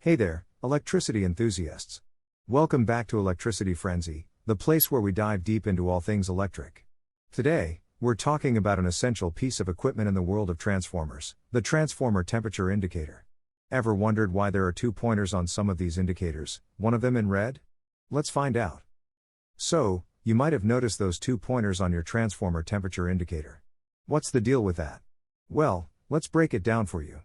Hey there, electricity enthusiasts. Welcome back to Electricity Frenzy, the place where we dive deep into all things electric. Today, we're talking about an essential piece of equipment in the world of transformers, the transformer temperature indicator. Ever wondered why there are 2 pointers on some of these indicators, one of them in red? Let's find out. So, you might have noticed those 2 pointers on your transformer temperature indicator. What's the deal with that? Well, let's break it down for you.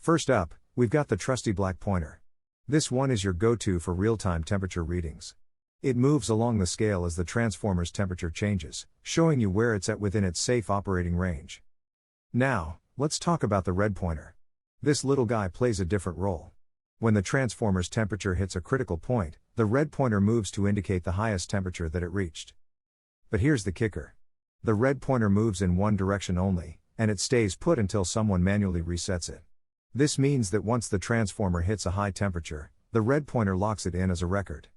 First up, we've got the trusty black pointer. This one is your go-to for real-time temperature readings. It moves along the scale as the transformer's temperature changes, showing you where it's at within its safe operating range. Now, let's talk about the red pointer. This little guy plays a different role. When the transformer's temperature hits a critical point, the red pointer moves to indicate the highest temperature that it reached. But here's the kicker. The red pointer moves in one direction only, and it stays put until someone manually resets it. This means that once the transformer hits a high temperature, the red pointer locks it in as a record.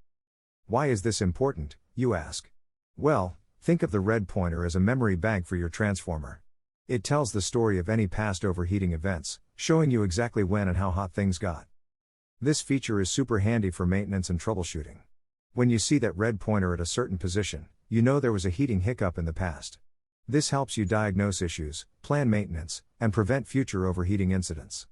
Why is this important, you ask? Well, think of the red pointer as a memory bank for your transformer. It tells the story of any past overheating events, showing you exactly when and how hot things got. This feature is super handy for maintenance and troubleshooting. When you see that red pointer at a certain position, you know there was a heating hiccup in the past. This helps you diagnose issues, plan maintenance, and prevent future overheating incidents.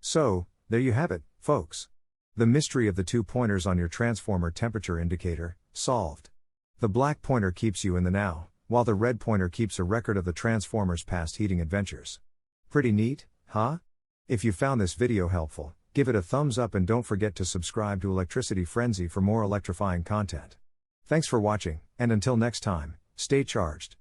So, there you have it, folks. The mystery of the 2 pointers on your transformer temperature indicator, solved. The black pointer keeps you in the now, while the red pointer keeps a record of the transformer's past heating adventures. Pretty neat, huh? If you found this video helpful, give it a thumbs up and don't forget to subscribe to Electricity Frenzy for more electrifying content. Thanks for watching, and until next time, stay charged.